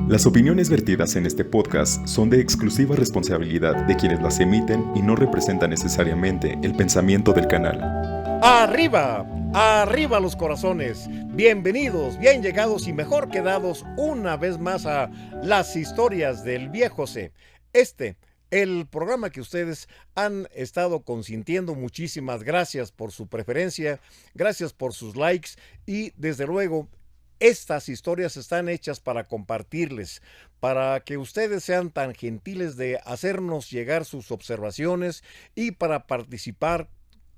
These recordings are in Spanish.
Las opiniones vertidas en este podcast son de exclusiva responsabilidad de quienes las emiten y no representan necesariamente el pensamiento del canal. ¡Arriba! ¡Arriba los corazones! Bienvenidos, bien llegados y mejor quedados una vez más a Las Historias del Viejo C. El programa que ustedes han estado consintiendo. Muchísimas gracias por su preferencia, gracias por sus likes y desde luego estas historias están hechas para compartirles, para que ustedes sean tan gentiles de hacernos llegar sus observaciones y para participar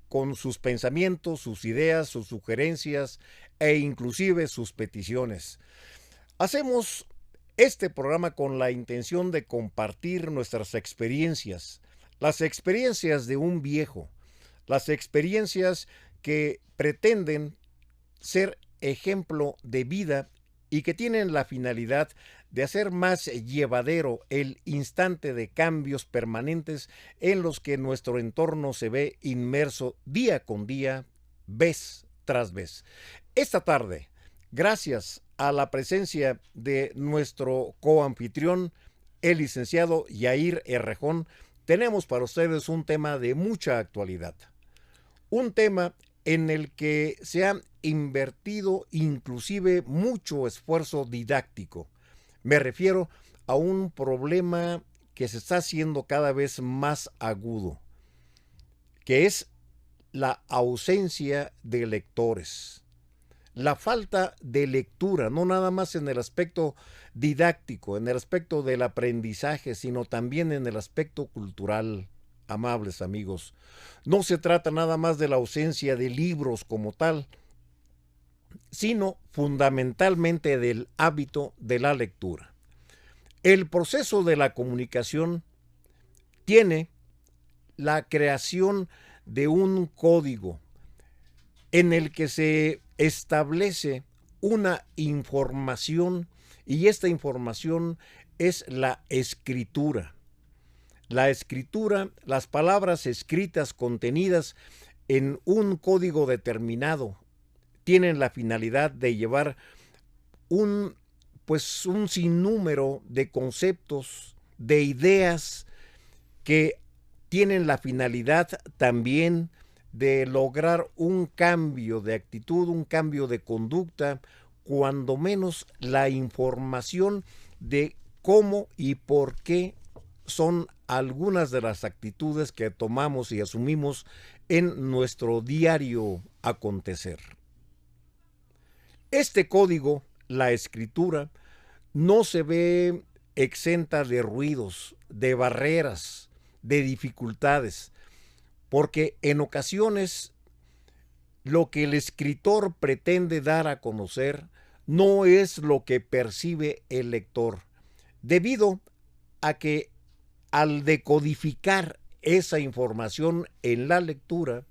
con sus pensamientos, sus ideas, sus sugerencias e inclusive sus peticiones. Hacemos este programa con la intención de compartir nuestras experiencias, las experiencias de un viejo, las experiencias que pretenden ser ejemplo de vida y que tienen la finalidad de hacer más llevadero el instante de cambios permanentes en los que nuestro entorno se ve inmerso día con día, vez tras vez. Esta tarde, gracias a la presencia de nuestro coanfitrión, el licenciado Yair Errejón, tenemos para ustedes un tema de mucha actualidad. Un tema en el que se ha invertido inclusive mucho esfuerzo didáctico. Me refiero a un problema que se está haciendo cada vez más agudo, que es la ausencia de lectores. La falta de lectura, no nada más en el aspecto didáctico, en el aspecto del aprendizaje, sino también en el aspecto cultural. Amables amigos, no se trata nada más de la ausencia de libros como tal, sino fundamentalmente del hábito de la lectura. El proceso de la comunicación tiene la creación de un código en el que se establece una información y esta información es la escritura. La escritura, las palabras escritas contenidas en un código determinado, tienen la finalidad de llevar un sinnúmero de conceptos, de ideas que tienen la finalidad también de lograr un cambio de actitud, un cambio de conducta, cuando menos la información de cómo y por qué son algunas de las actitudes que tomamos y asumimos en nuestro diario acontecer. Este código, la escritura, no se ve exenta de ruidos, de barreras, de dificultades, porque en ocasiones lo que el escritor pretende dar a conocer no es lo que percibe el lector, debido a que al decodificar esa información en la lectura,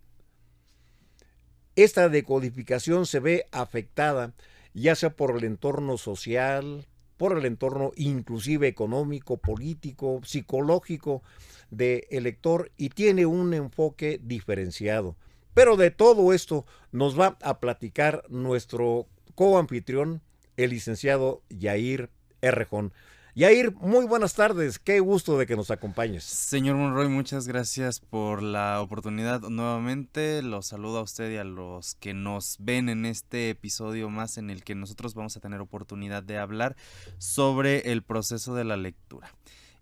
esta decodificación se ve afectada ya sea por el entorno social, por el entorno inclusive económico, político, psicológico del lector y tiene un enfoque diferenciado. Pero de todo esto nos va a platicar nuestro coanfitrión, el licenciado Yair Errejón. Yair, muy buenas tardes, qué gusto de que nos acompañes. Señor Monroy, muchas gracias por la oportunidad nuevamente. Los saludo a usted y a los que nos ven en este episodio más en el que nosotros vamos a tener oportunidad de hablar sobre el proceso de la lectura.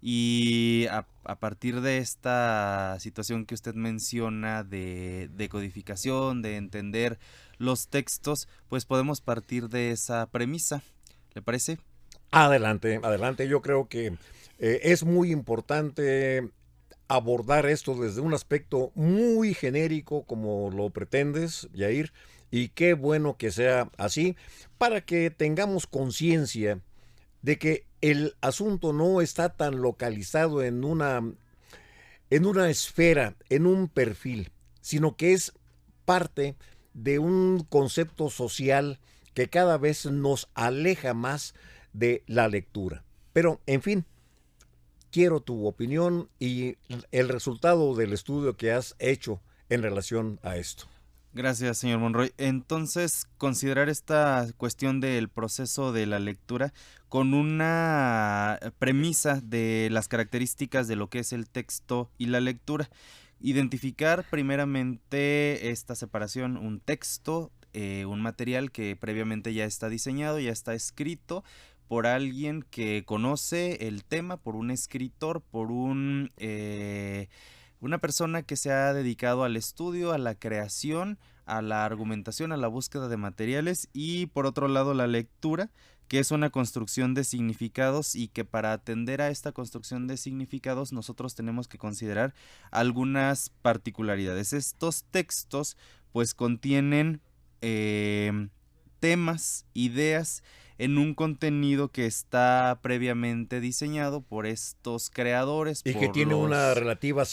Y a partir de esta situación que usted menciona de decodificación, de entender los textos, pues podemos partir de esa premisa. ¿Le parece? Adelante, adelante. Yo creo que es muy importante abordar esto desde un aspecto muy genérico como lo pretendes, Yair, y qué bueno que sea así, para que tengamos conciencia de que el asunto no está tan localizado en una esfera, en un perfil, sino que es parte de un concepto social que cada vez nos aleja más de la lectura. Pero, en fin, quiero tu opinión y el resultado del estudio que has hecho en relación a esto. Gracias, señor Monroy. Entonces, considerar esta cuestión del proceso de la lectura con una premisa de las características de lo que es el texto y la lectura. Identificar primeramente esta separación, un texto, un material que previamente ya está diseñado, ya está escrito por alguien que conoce el tema, por un escritor, por una persona que se ha dedicado al estudio, a la creación, a la argumentación, a la búsqueda de materiales, y por otro lado la lectura, que es una construcción de significados, y que para atender a esta construcción de significados nosotros tenemos que considerar algunas particularidades. Estos textos pues contienen temas, ideas, en un contenido que está previamente diseñado por estos creadores, Y que por tiene una los... relativa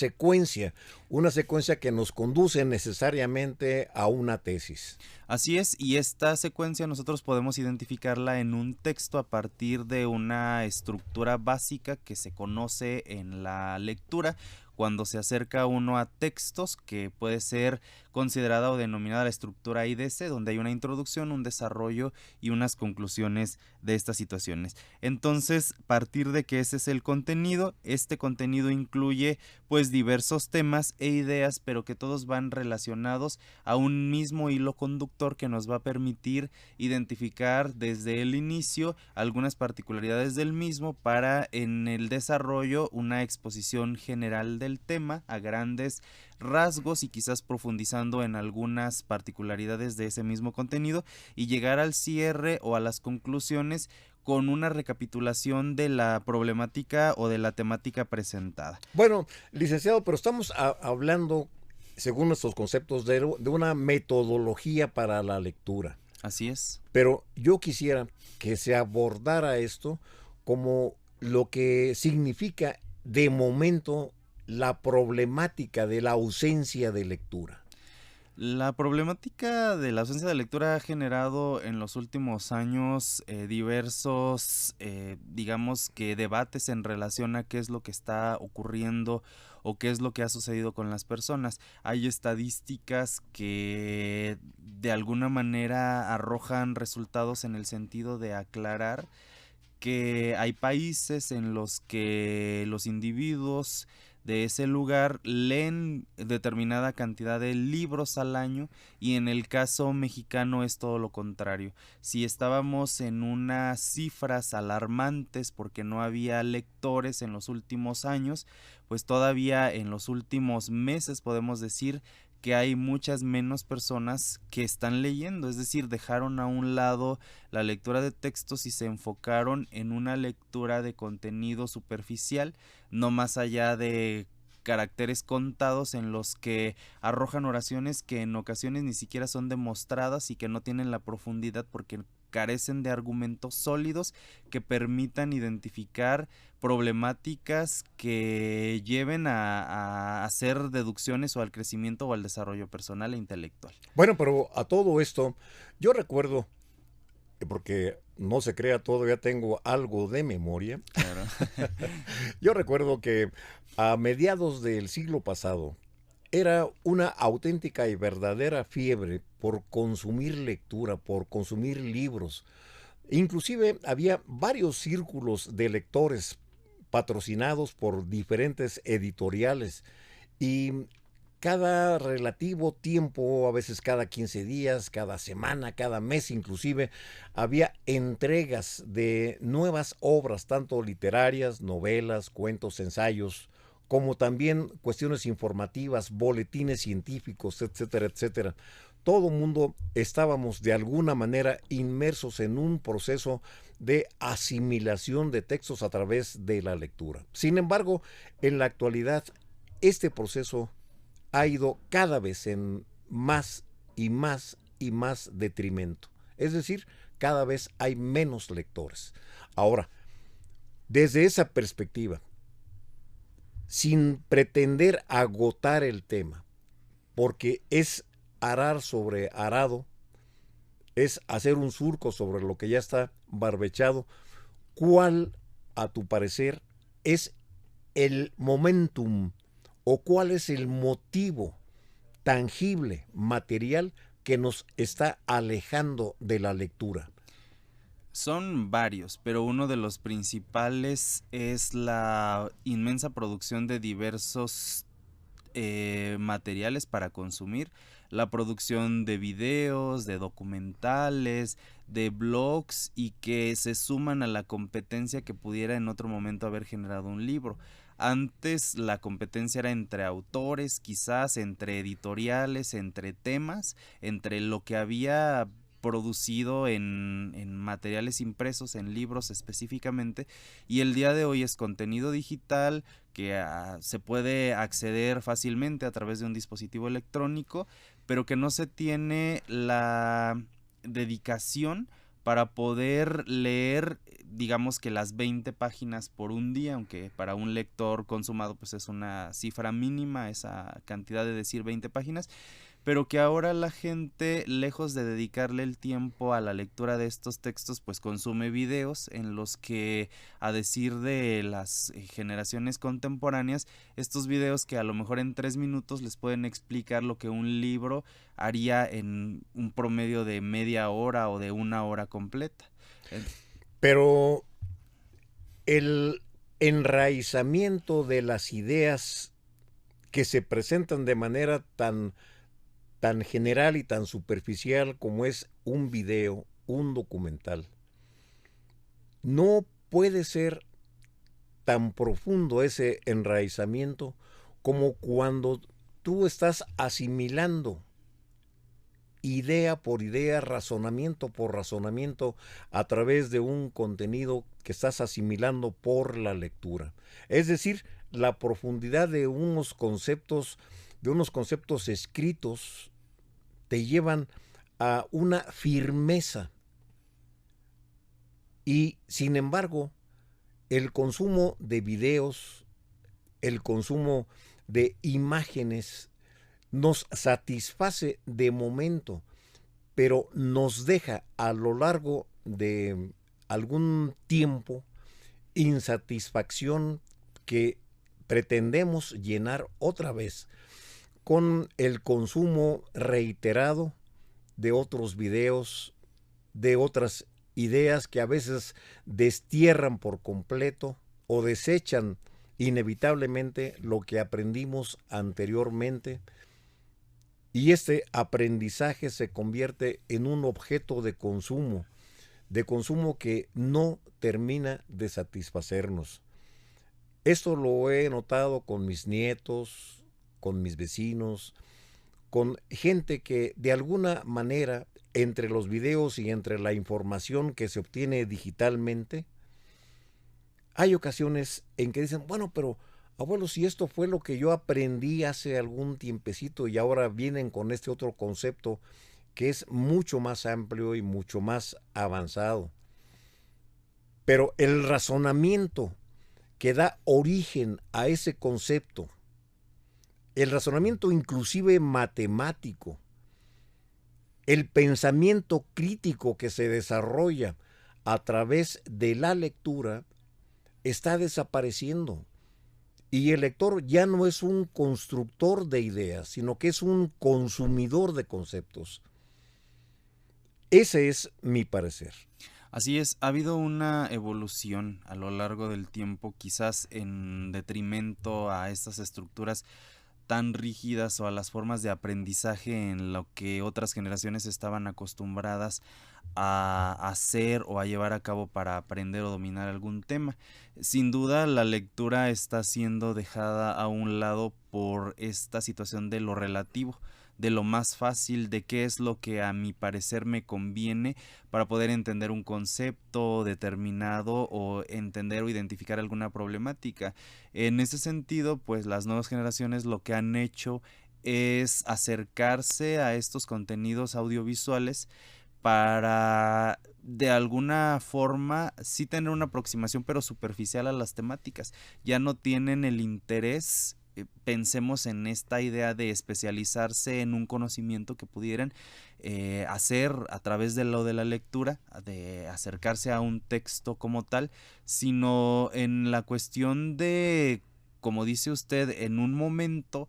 una secuencia que nos conduce necesariamente a una tesis. Así es, y esta secuencia nosotros podemos identificarla en un texto a partir de una estructura básica que se conoce en la lectura cuando se acerca uno a textos, que puede ser considerada o denominada la estructura IDC, donde hay una introducción, un desarrollo y unas conclusiones de estas situaciones. Entonces, a partir de que ese es el contenido, este contenido incluye pues diversos temas e ideas, pero que todos van relacionados a un mismo hilo conductor que nos va a permitir identificar desde el inicio algunas particularidades del mismo para en el desarrollo una exposición general del tema a grandes rasgos y quizás profundizando en algunas particularidades de ese mismo contenido y llegar al cierre o a las conclusiones con una recapitulación de la problemática o de la temática presentada. Bueno, licenciado, pero estamos hablando, según nuestros conceptos, de una metodología para la lectura. Así es. Pero yo quisiera que se abordara esto como lo que significa de momento la problemática de la ausencia de lectura. La problemática de la ausencia de lectura ha generado en los últimos años diversos, digamos que debates en relación a qué es lo que está ocurriendo o qué es lo que ha sucedido con las personas. Hay estadísticas que de alguna manera arrojan resultados en el sentido de aclarar que hay países en los que los individuos de ese lugar leen determinada cantidad de libros al año, y en el caso mexicano es todo lo contrario. Si estábamos en unas cifras alarmantes porque no había lectores en los últimos años, pues todavía en los últimos meses podemos decir que hay muchas menos personas que están leyendo, es decir, dejaron a un lado la lectura de textos y se enfocaron en una lectura de contenido superficial, no más allá de caracteres contados en los que arrojan oraciones que en ocasiones ni siquiera son demostradas y que no tienen la profundidad porque carecen de argumentos sólidos que permitan identificar problemáticas que lleven a hacer deducciones o al crecimiento o al desarrollo personal e intelectual. Bueno, pero a todo esto, yo recuerdo, porque no se crea, todavía tengo algo de memoria. Claro. Yo recuerdo que a mediados del siglo pasado era una auténtica y verdadera fiebre por consumir lectura, por consumir libros. Inclusive había varios círculos de lectores patrocinados por diferentes editoriales y cada relativo tiempo, a veces cada 15 días, cada semana, cada mes inclusive, había entregas de nuevas obras, tanto literarias, novelas, cuentos, ensayos, como también cuestiones informativas, boletines científicos, etcétera, etcétera. Todo mundo estábamos de alguna manera inmersos en un proceso de asimilación de textos a través de la lectura. Sin embargo, en la actualidad, este proceso ha ido cada vez en más y más y más detrimento. Es decir, cada vez hay menos lectores. Ahora, desde esa perspectiva, sin pretender agotar el tema, porque es arar sobre arado, es hacer un surco sobre lo que ya está barbechado, ¿cuál, a tu parecer, es el momentum o cuál es el motivo tangible, material, que nos está alejando de la lectura? Son varios, pero uno de los principales es la inmensa producción de diversos materiales para consumir, la producción de videos, de documentales, de blogs y que se suman a la competencia que pudiera en otro momento haber generado un libro. Antes la competencia era entre autores, quizás entre editoriales, entre temas, entre lo que había producido en materiales impresos, en libros específicamente, y el día de hoy es contenido digital que se puede acceder fácilmente a través de un dispositivo electrónico, pero que no se tiene la dedicación para poder leer, digamos que las 20 páginas por un día, aunque para un lector consumado pues es una cifra mínima esa cantidad de decir 20 páginas, pero que ahora la gente, lejos de dedicarle el tiempo a la lectura de estos textos, pues consume videos en los que, a decir de las generaciones contemporáneas, estos videos que a lo mejor en 3 minutos les pueden explicar lo que un libro haría en un promedio de media hora o de 1 hora completa. Pero el enraizamiento de las ideas que se presentan de manera tan general y tan superficial como es un video, un documental, no puede ser tan profundo ese enraizamiento como cuando tú estás asimilando idea por idea, razonamiento por razonamiento a través de un contenido que estás asimilando por la lectura. Es decir, la profundidad de unos conceptos escritos te llevan a una firmeza y, sin embargo, el consumo de videos, el consumo de imágenes nos satisface de momento, pero nos deja a lo largo de algún tiempo insatisfacción que pretendemos llenar otra vez con el consumo reiterado de otros videos, de otras ideas que a veces destierran por completo o desechan inevitablemente lo que aprendimos anteriormente, y este aprendizaje se convierte en un objeto de consumo que no termina de satisfacernos. Esto lo he notado con mis nietos, con mis vecinos, con gente que de alguna manera, entre los videos y entre la información que se obtiene digitalmente, hay ocasiones en que dicen, bueno, pero abuelo, si esto fue lo que yo aprendí hace algún tiempecito y ahora vienen con este otro concepto que es mucho más amplio y mucho más avanzado. Pero el razonamiento que da origen a ese concepto, el razonamiento inclusive matemático, el pensamiento crítico que se desarrolla a través de la lectura, está desapareciendo. Y el lector ya no es un constructor de ideas, sino que es un consumidor de conceptos. Ese es mi parecer. Así es, ha habido una evolución a lo largo del tiempo, quizás en detrimento a estas estructuras tan rígidas o a las formas de aprendizaje en lo que otras generaciones estaban acostumbradas a hacer o a llevar a cabo para aprender o dominar algún tema. Sin duda, la lectura está siendo dejada a un lado por esta situación de lo relativo, de lo más fácil, de qué es lo que a mi parecer me conviene para poder entender un concepto determinado o entender o identificar alguna problemática. En ese sentido, pues las nuevas generaciones lo que han hecho es acercarse a estos contenidos audiovisuales para de alguna forma sí tener una aproximación pero superficial a las temáticas. Ya no tienen el interés, pensemos en esta idea de especializarse en un conocimiento que pudieran hacer a través de lo de la lectura, de acercarse a un texto como tal, sino en la cuestión de, como dice usted, en un momento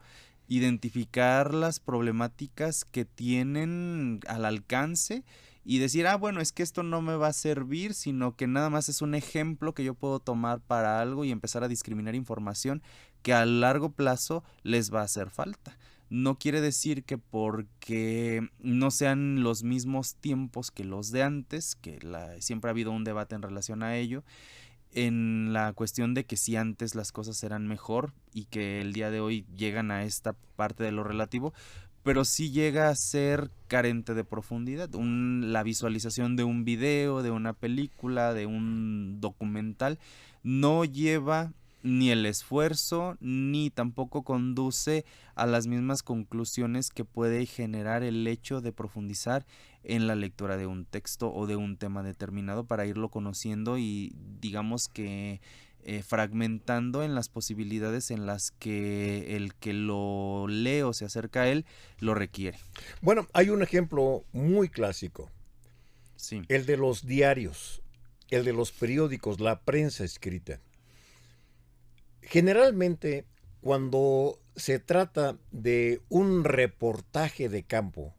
identificar las problemáticas que tienen al alcance y decir, bueno, es que esto no me va a servir, sino que nada más es un ejemplo que yo puedo tomar para algo y empezar a discriminar información que a largo plazo les va a hacer falta. No quiere decir que porque no sean los mismos tiempos que los de antes, que siempre ha habido un debate en relación a ello, en la cuestión de que si antes las cosas eran mejor y que el día de hoy llegan a esta parte de lo relativo, pero sí llega a ser carente de profundidad. La visualización de un video, de una película, de un documental, no lleva ni el esfuerzo, ni tampoco conduce a las mismas conclusiones que puede generar el hecho de profundizar en la lectura de un texto o de un tema determinado para irlo conociendo y digamos que fragmentando en las posibilidades en las que el que lo lee o se acerca a él lo requiere. Bueno, hay un ejemplo muy clásico, sí. El de los diarios, el de los periódicos, la prensa escrita. Generalmente, cuando se trata de un reportaje de campo,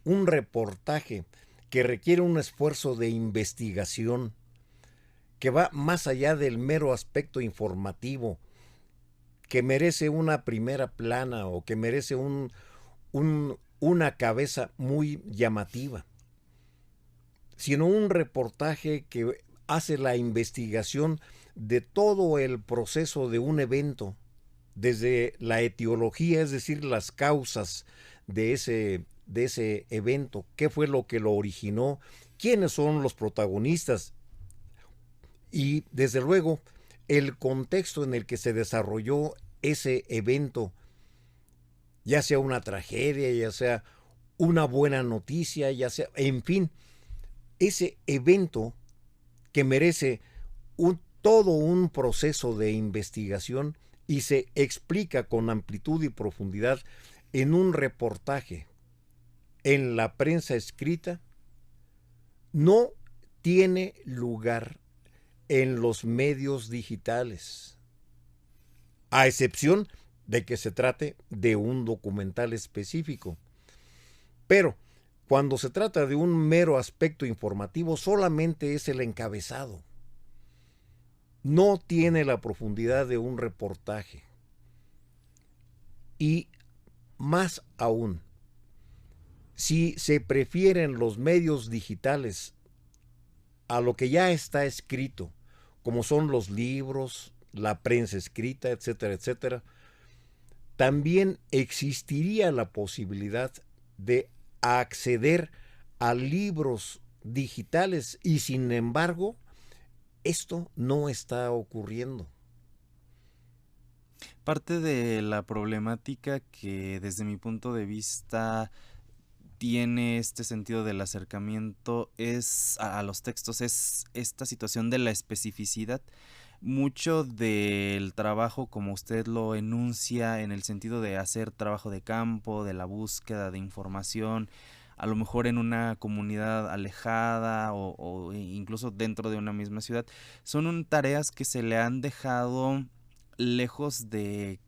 un reportaje que requiere un esfuerzo de investigación, que va más allá del mero aspecto informativo, que merece una primera plana o que merece una cabeza muy llamativa, sino un reportaje que hace la investigación de todo el proceso de un evento, desde la etiología, es decir, las causas de ese evento, qué fue lo que lo originó, quiénes son los protagonistas y, desde luego, el contexto en el que se desarrolló ese evento, ya sea una tragedia, ya sea una buena noticia, ya sea, en fin, ese evento que merece todo un proceso de investigación y se explica con amplitud y profundidad en un reportaje en la prensa escrita, no tiene lugar en los medios digitales, a excepción de que se trate de un documental específico. Pero cuando se trata de un mero aspecto informativo, solamente es el encabezado. No tiene la profundidad de un reportaje. Y más aún, si se prefieren los medios digitales a lo que ya está escrito, como son los libros, la prensa escrita, etcétera, etcétera, también existiría la posibilidad de acceder a libros digitales y, sin embargo, esto no está ocurriendo. Parte de la problemática que desde mi punto de vista tiene este sentido del acercamiento a los textos es esta situación de la especificidad. Mucho del trabajo, como usted lo enuncia, en el sentido de hacer trabajo de campo, de la búsqueda de información, a lo mejor en una comunidad alejada o incluso dentro de una misma ciudad, son tareas que se le han dejado lejos de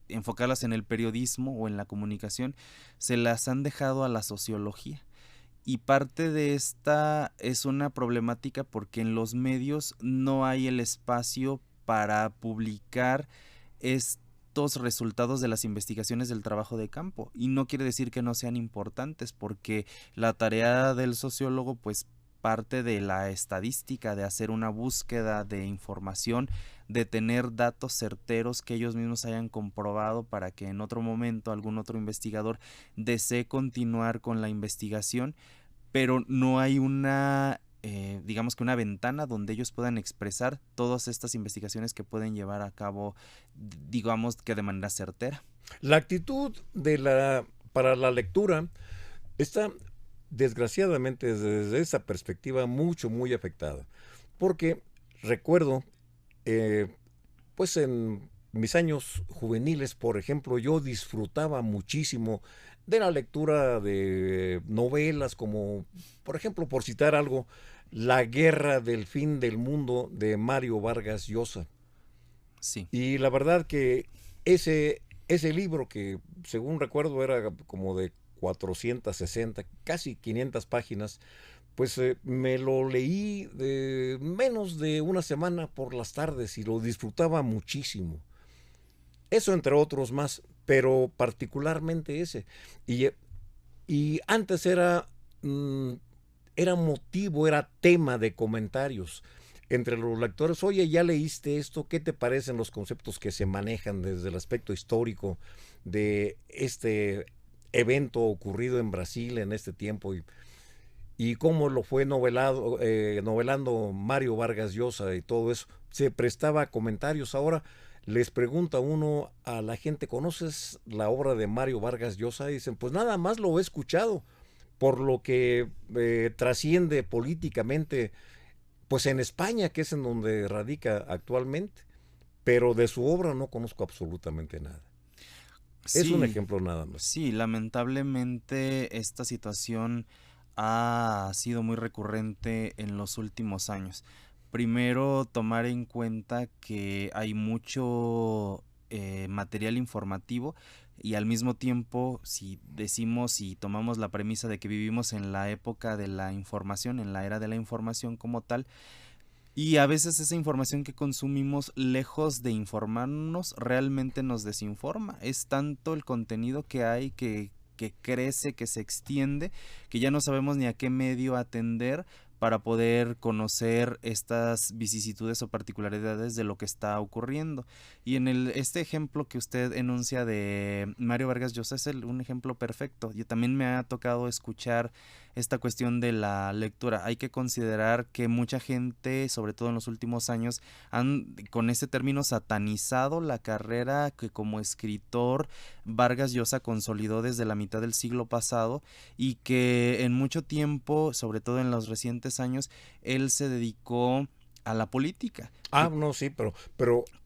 enfocarlas en el periodismo o en la comunicación, se las han dejado a la sociología. Y parte de esta es una problemática porque en los medios no hay el espacio para publicar estos resultados de las investigaciones del trabajo de campo. Y no quiere decir que no sean importantes, porque la tarea del sociólogo pues parte de la estadística, de hacer una búsqueda de información, de tener datos certeros que ellos mismos hayan comprobado para que en otro momento algún otro investigador desee continuar con la investigación, pero no hay digamos que una ventana donde ellos puedan expresar todas estas investigaciones que pueden llevar a cabo, digamos que de manera certera. La actitud para la lectura está, desgraciadamente, desde esa perspectiva muy afectada, porque recuerdo, pues en mis años juveniles, por ejemplo, yo disfrutaba muchísimo de la lectura de novelas como, por ejemplo, por citar algo, La guerra del fin del mundo de Mario Vargas Llosa. Sí. Y la verdad que ese ese libro que según recuerdo era como de 460, casi 500 páginas, pues me lo leí de menos de una semana por las tardes y lo disfrutaba muchísimo. Eso entre otros más, pero particularmente ese. Y, y antes era motivo, era tema de comentarios entre los lectores. Oye, ¿ya leíste esto? ¿Qué te parecen los conceptos que se manejan desde el aspecto histórico de este evento ocurrido en Brasil en este tiempo? Y cómo lo fue novelando Mario Vargas Llosa y todo eso. Se prestaba a comentarios. Ahora les pregunta uno a la gente, ¿conoces la obra de Mario Vargas Llosa? Y dicen, pues nada más lo he escuchado, por lo que trasciende políticamente, pues en España, que es en donde radica actualmente, pero de su obra no conozco absolutamente nada. Es un Sí, ejemplo nada más. sí, lamentablemente esta situación ha sido muy recurrente en los últimos años. Primero, tomar en cuenta que hay mucho material informativo y al mismo tiempo, si decimos y tomamos la premisa de que vivimos en la época de la información, en la era de la información como tal, y a veces esa información que consumimos, lejos de informarnos, realmente nos desinforma. Es tanto el contenido que hay que crece, que se extiende, que ya no sabemos ni a qué medio atender para poder conocer estas vicisitudes o particularidades de lo que está ocurriendo. Y en este ejemplo que usted enuncia de Mario Vargas Llosa es un ejemplo perfecto. Yo también me ha tocado escuchar esta cuestión de la lectura. Hay que considerar que mucha gente, sobre todo en los últimos años, han con este término satanizado la carrera que como escritor Vargas Llosa consolidó desde la mitad del siglo pasado y que en mucho tiempo, sobre todo en los recientes años, él se dedicó a la política. No, sí, pero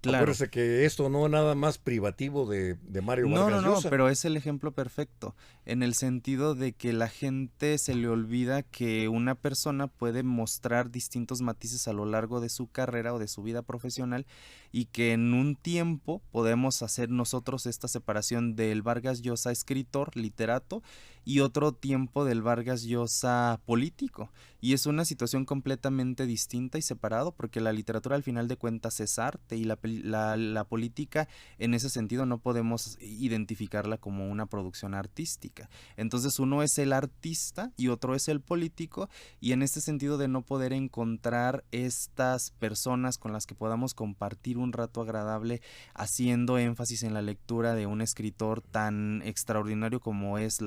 Claro. acuérdese que esto no es nada más privativo de Mario No, Vargas Llosa. pero es el ejemplo perfecto, en el sentido de que la gente se le olvida que una persona puede mostrar distintos matices a lo largo de su carrera o de su vida profesional y que en un tiempo podemos hacer nosotros esta separación del Vargas Llosa escritor, literato, y otro tiempo del Vargas Llosa político. Y es una situación completamente distinta y separado porque la literatura al final de cuentas es arte y la política en ese sentido no podemos identificarla como una producción artística. Entonces uno es el artista y otro es el político y en este sentido de no poder encontrar estas personas con las que podamos compartir un rato agradable haciendo énfasis en la lectura de un escritor tan extraordinario como es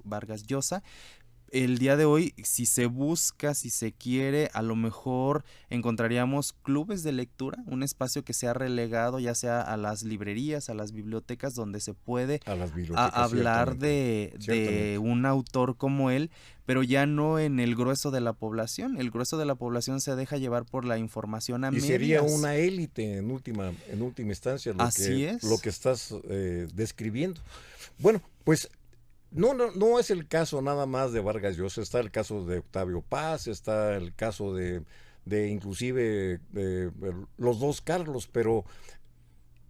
Vargas Llosa. El día de hoy, si se busca, si se quiere, a lo mejor encontraríamos clubes de lectura, un espacio que sea relegado ya sea a las librerías, a las bibliotecas, donde se puede A las bibliotecas, hablar ciertamente. de un autor como él, pero ya no en el grueso de la población. El grueso de la población se deja llevar por la información a Y medias. sería una élite en última instancia Así es. lo que estás describiendo. Bueno, pues no es el caso nada más de Vargas Llosa, está el caso de Octavio Paz, está el caso de inclusive los dos Carlos, pero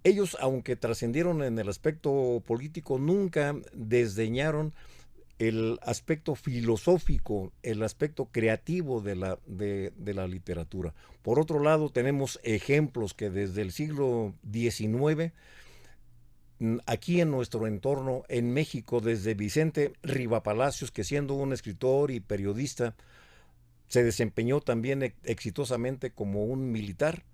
ellos, aunque trascendieron en el aspecto político, nunca desdeñaron el aspecto filosófico, el aspecto creativo de la literatura. Por otro lado, tenemos ejemplos que desde el siglo XIX, aquí en nuestro entorno, en México, desde Vicente Rivapalacios, que siendo un escritor y periodista, se desempeñó también exitosamente como un militar,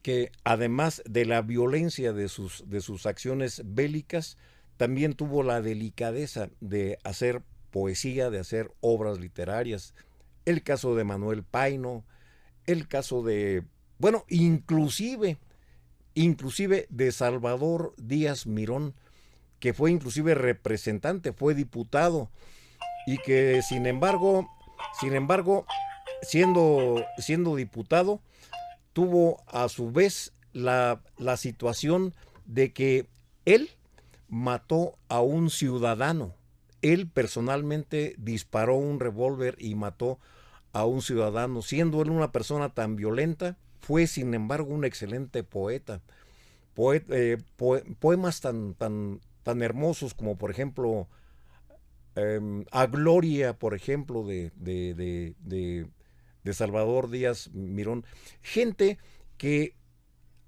que además de la violencia de sus acciones bélicas, también tuvo la delicadeza de hacer poesía, de hacer obras literarias. El caso de Manuel Paino, el caso de, bueno, inclusive de Salvador Díaz Mirón, que fue inclusive representante, fue diputado, y que sin embargo, siendo diputado, tuvo a su vez la situación de que él mató a un ciudadano. Él personalmente disparó un revólver y mató a un ciudadano. Siendo él una persona tan violenta, fue sin embargo un excelente poeta, poemas tan hermosos como, por ejemplo, A Gloria, por ejemplo, de Salvador Díaz Mirón. Gente que,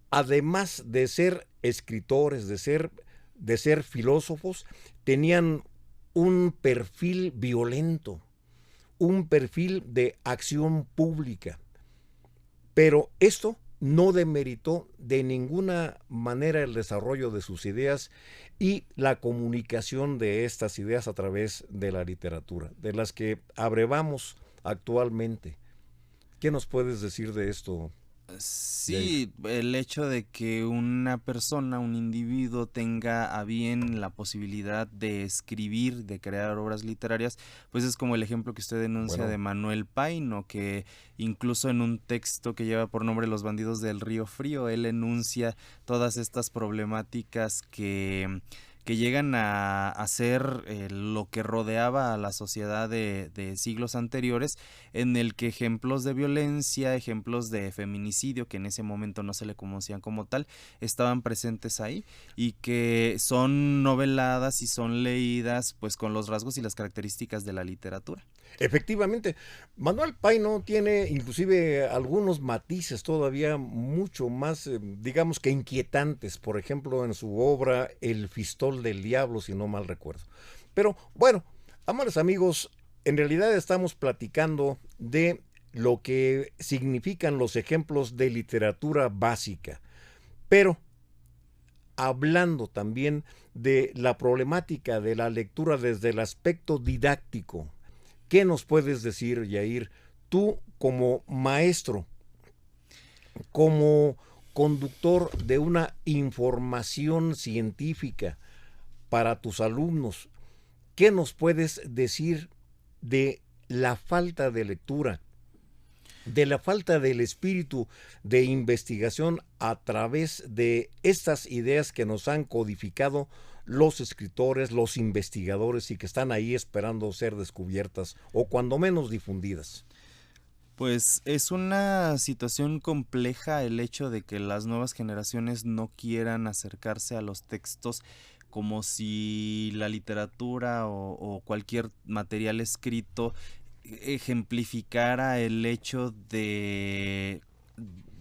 además de ser escritores, de ser filósofos, tenían un perfil violento, un perfil de acción pública. Pero esto no demeritó de ninguna manera el desarrollo de sus ideas y la comunicación de estas ideas a través de la literatura, de las que abrevamos actualmente. ¿Qué nos puedes decir de esto? Sí, el hecho de que una persona, un individuo tenga a bien la posibilidad de escribir, de crear obras literarias, pues es como el ejemplo que usted denuncia de Manuel Paino, que incluso en un texto que lleva por nombre Los bandidos del Río Frío, él enuncia todas estas problemáticas que llegan a ser lo que rodeaba a la sociedad de siglos anteriores, en el que ejemplos de violencia, ejemplos de feminicidio, que en ese momento no se le conocían como tal, estaban presentes ahí y que son noveladas y son leídas pues con los rasgos y las características de la literatura. Efectivamente, Manuel Paino tiene inclusive algunos matices todavía mucho más, digamos que inquietantes, por ejemplo, en su obra El Fistol del Diablo, si no mal recuerdo. Pero bueno, amables amigos, en realidad estamos platicando de lo que significan los ejemplos de literatura básica, pero hablando también de la problemática de la lectura desde el aspecto didáctico. ¿Qué nos puedes decir, Yair, tú como maestro, como conductor de una información científica para tus alumnos? ¿Qué nos puedes decir de la falta de lectura, de la falta del espíritu de investigación a través de estas ideas que nos han codificado los escritores, los investigadores y que están ahí esperando ser descubiertas o cuando menos difundidas? Pues es una situación compleja el hecho de que las nuevas generaciones no quieran acercarse a los textos como si la literatura o cualquier material escrito ejemplificara el hecho de,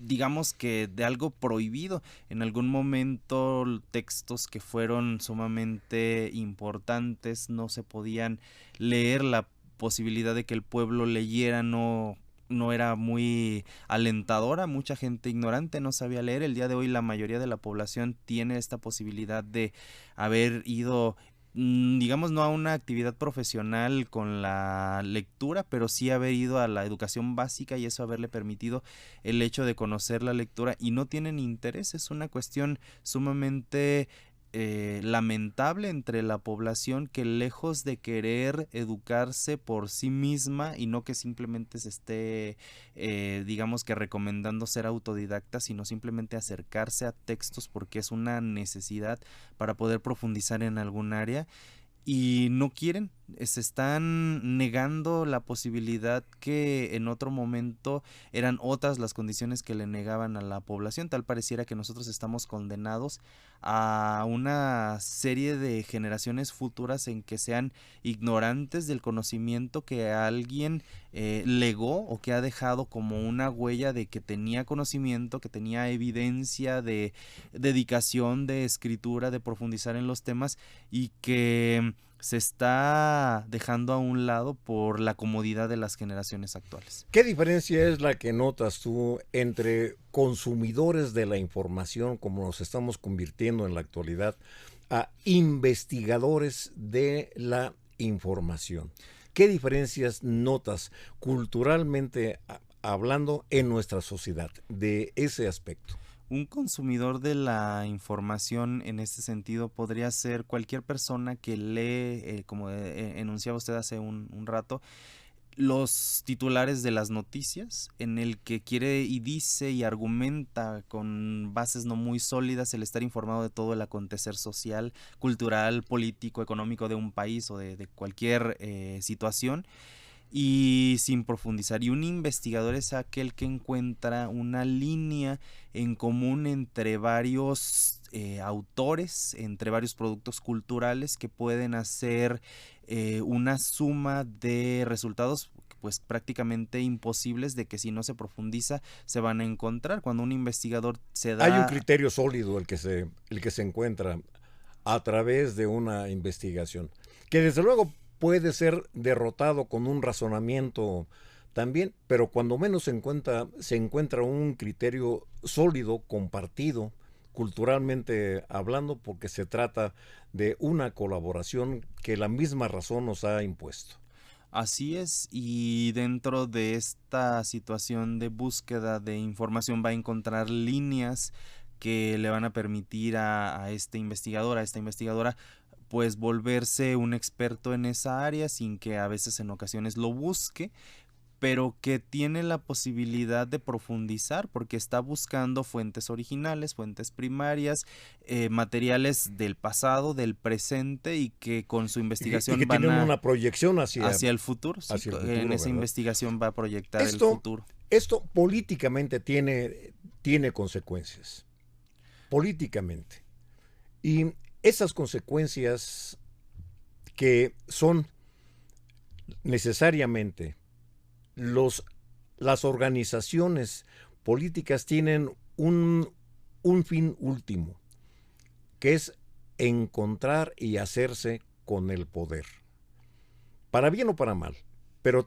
digamos que de algo prohibido. En algún momento textos que fueron sumamente importantes no se podían leer, la posibilidad de que el pueblo leyera no era muy alentadora, mucha gente ignorante no sabía leer. El día de hoy la mayoría de la población tiene esta posibilidad de haber ido, digamos, no a una actividad profesional con la lectura, pero sí haber ido a la educación básica y eso haberle permitido el hecho de conocer la lectura y no tienen interés. Es una cuestión sumamente lamentable entre la población que, lejos de querer educarse por sí misma y no que simplemente se esté digamos que recomendando ser autodidacta, sino simplemente acercarse a textos porque es una necesidad para poder profundizar en algún área, y no quieren, se están negando la posibilidad que en otro momento eran otras las condiciones que le negaban a la población. Tal pareciera que nosotros estamos condenados a una serie de generaciones futuras en que sean ignorantes del conocimiento que alguien legó o que ha dejado como una huella de que tenía conocimiento, que tenía evidencia de dedicación, de escritura, de profundizar en los temas, y que se está dejando a un lado por la comodidad de las generaciones actuales. ¿Qué diferencia es la que notas tú entre consumidores de la información, como nos estamos convirtiendo en la actualidad, a investigadores de la información? ¿Qué diferencias notas culturalmente hablando en nuestra sociedad de ese aspecto? Un consumidor de la información en este sentido podría ser cualquier persona que lee, como enunciaba usted hace un rato, los titulares de las noticias, en el que quiere y dice y argumenta con bases no muy sólidas el estar informado de todo el acontecer social, cultural, político, económico de un país o de cualquier situación, y sin profundizar. Y un investigador es aquel que encuentra una línea en común entre varios autores entre varios productos culturales que pueden hacer una suma de resultados pues prácticamente imposibles, de que si no se profundiza se van a encontrar. Cuando un investigador se da... Hay un criterio sólido el que se encuentra a través de una investigación, que desde luego puede ser derrotado con un razonamiento también, pero cuando menos se encuentra un criterio sólido, compartido, culturalmente hablando, porque se trata de una colaboración que la misma razón nos ha impuesto. Así es, y dentro de esta situación de búsqueda de información va a encontrar líneas que le van a permitir a este investigador, a esta investigadora, pues volverse un experto en esa área sin que a veces en ocasiones lo busque, pero que tiene la posibilidad de profundizar porque está buscando fuentes originales, fuentes primarias, materiales del pasado, del presente, y que con su investigación y que van tienen a... una proyección hacia el futuro, sí, hacia el futuro, en esa ¿verdad? investigación va a proyectar el futuro. Esto políticamente tiene consecuencias, políticamente. Y esas consecuencias que son necesariamente las organizaciones políticas tienen un fin último, que es encontrar y hacerse con el poder, para bien o para mal, pero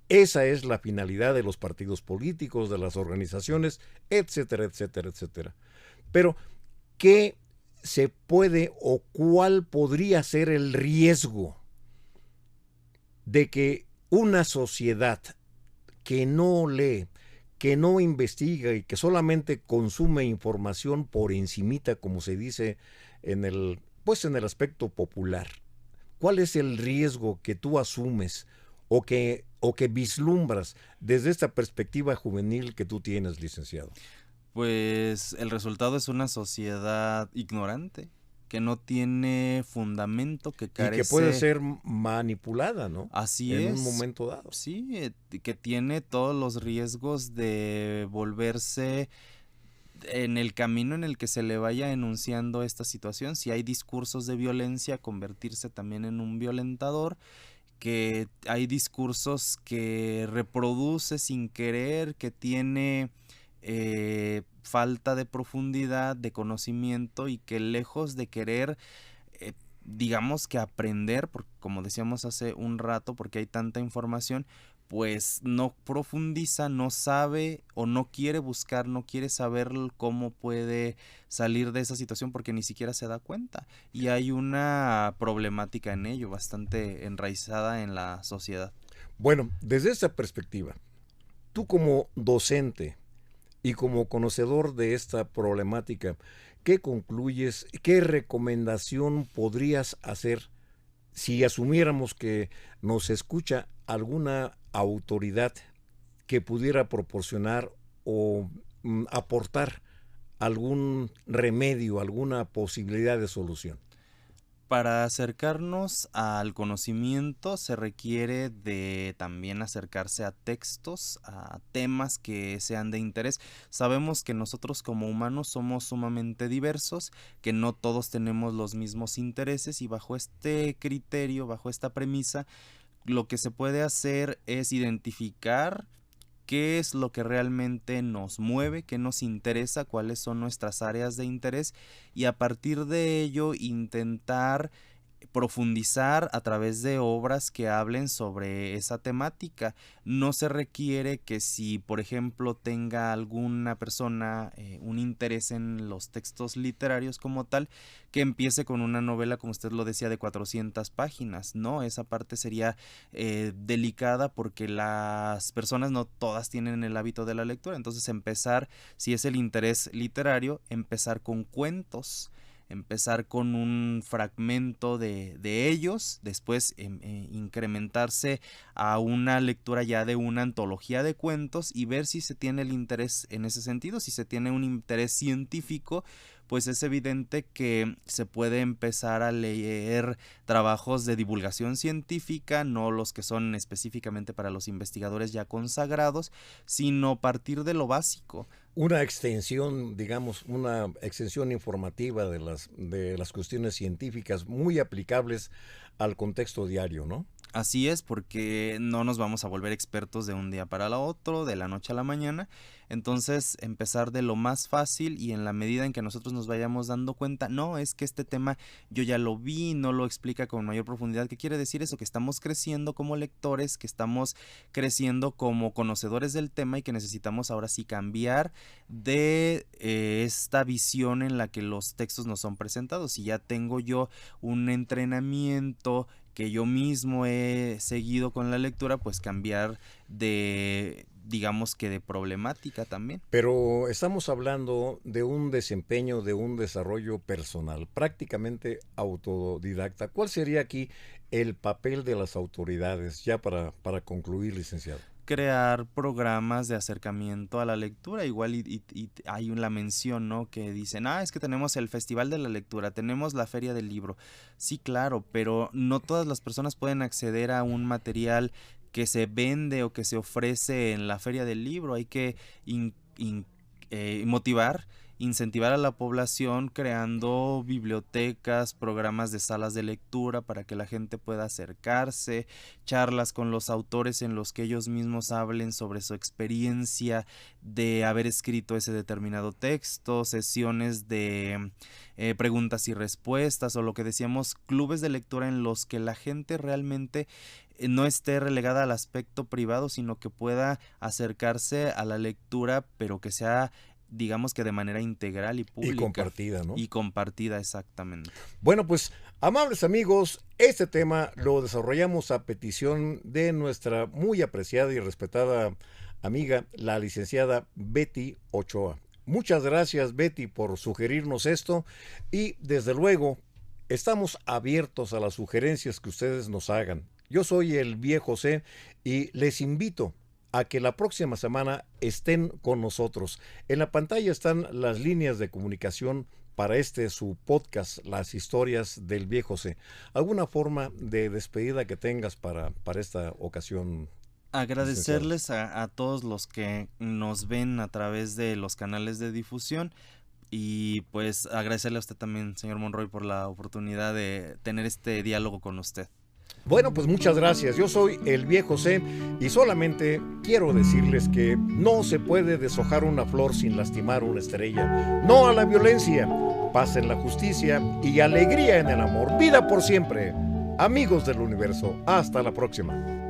esa es la finalidad de los partidos políticos, de las organizaciones, etcétera, etcétera, etcétera. Pero, ¿qué se puede o cuál podría ser el riesgo de que una sociedad que no lee, que no investiga y que solamente consume información por encimita, como se dice en el aspecto popular? ¿Cuál es el riesgo que tú asumes o que vislumbras desde esta perspectiva juvenil que tú tienes, licenciado? Pues el resultado es una sociedad ignorante, que no tiene fundamento, que carece... Y que puede ser manipulada, ¿no? Así en es. un momento dado. Sí, que tiene todos los riesgos de volverse en el camino en el que se le vaya enunciando esta situación. Si hay discursos de violencia, convertirse también en un violentador, que hay discursos que reproduce sin querer, que tiene falta de profundidad, de conocimiento, y que lejos de querer, digamos que aprender, porque como decíamos hace un rato, porque hay tanta información, pues no profundiza, no sabe o no quiere buscar, no quiere saber cómo puede salir de esa situación porque ni siquiera se da cuenta. Y hay una problemática en ello bastante enraizada en la sociedad. Bueno, desde esa perspectiva, tú como docente y como conocedor de esta problemática, ¿qué concluyes? ¿Qué recomendación podrías hacer si asumiéramos que nos escucha alguna autoridad que pudiera proporcionar o aportar algún remedio, alguna posibilidad de solución? Para acercarnos al conocimiento se requiere de también acercarse a textos, a temas que sean de interés. Sabemos que nosotros como humanos somos sumamente diversos, que no todos tenemos los mismos intereses, y bajo este criterio, bajo esta premisa, lo que se puede hacer es identificar qué es lo que realmente nos mueve, qué nos interesa, cuáles son nuestras áreas de interés, y a partir de ello intentar profundizar a través de obras que hablen sobre esa temática. No se requiere que si, por ejemplo, tenga alguna persona un interés en los textos literarios como tal, que empiece con una novela, como usted lo decía, de 400 páginas. No, esa parte sería delicada porque las personas no todas tienen el hábito de la lectura. Entonces empezar, si es el interés literario, empezar con cuentos, empezar con un fragmento de ellos, después incrementarse a una lectura ya de una antología de cuentos y ver si se tiene el interés en ese sentido. Si se tiene un interés científico, pues es evidente que se puede empezar a leer trabajos de divulgación científica, no los que son específicamente para los investigadores ya consagrados, sino partir de lo básico. Una extensión, digamos, una extensión informativa de las cuestiones científicas muy aplicables al contexto diario, ¿no? Así es, porque no nos vamos a volver expertos de un día para el otro, de la noche a la mañana. Entonces, empezar de lo más fácil y en la medida en que nosotros nos vayamos dando cuenta, no, es que este tema yo ya lo vi, no lo explica con mayor profundidad. ¿Qué quiere decir eso? Que estamos creciendo como lectores, que estamos creciendo como conocedores del tema y que necesitamos ahora sí cambiar de esta visión en la que los textos nos son presentados. Si ya tengo yo un entrenamiento que yo mismo he seguido con la lectura, pues cambiar de, digamos que de problemática también. Pero estamos hablando de un desempeño, de un desarrollo personal, prácticamente autodidacta. ¿Cuál sería aquí el papel de las autoridades, ya para concluir, licenciado? Crear programas de acercamiento a la lectura, igual y hay la mención, ¿no? Que dicen, es que tenemos el Festival de la Lectura, tenemos la Feria del Libro. Sí, claro, pero no todas las personas pueden acceder a un material que se vende o que se ofrece en la Feria del Libro. Hay que motivar, incentivar a la población creando bibliotecas, programas de salas de lectura para que la gente pueda acercarse, charlas con los autores en los que ellos mismos hablen sobre su experiencia de haber escrito ese determinado texto, sesiones de preguntas y respuestas, o lo que decíamos, clubes de lectura en los que la gente realmente no esté relegada al aspecto privado, sino que pueda acercarse a la lectura, pero que sea, digamos que de manera integral y pública. Y compartida, ¿no? Y compartida, exactamente. Bueno, pues, amables amigos, este tema lo desarrollamos a petición de nuestra muy apreciada y respetada amiga, la licenciada Betty Ochoa. Muchas gracias, Betty, por sugerirnos esto y, desde luego, estamos abiertos a las sugerencias que ustedes nos hagan. Yo soy el viejo C y les invito a que la próxima semana estén con nosotros. En la pantalla están las líneas de comunicación para su podcast, Las Historias del Viejo C. ¿Alguna forma de despedida que tengas para esta ocasión? Agradecerles a todos los que nos ven a través de los canales de difusión y pues agradecerle a usted también, señor Monroy, por la oportunidad de tener este diálogo con usted. Bueno, pues muchas gracias. Yo soy el viejo C y solamente quiero decirles que no se puede deshojar una flor sin lastimar una estrella. No a la violencia, paz en la justicia y alegría en el amor. Vida por siempre. Amigos del universo, hasta la próxima.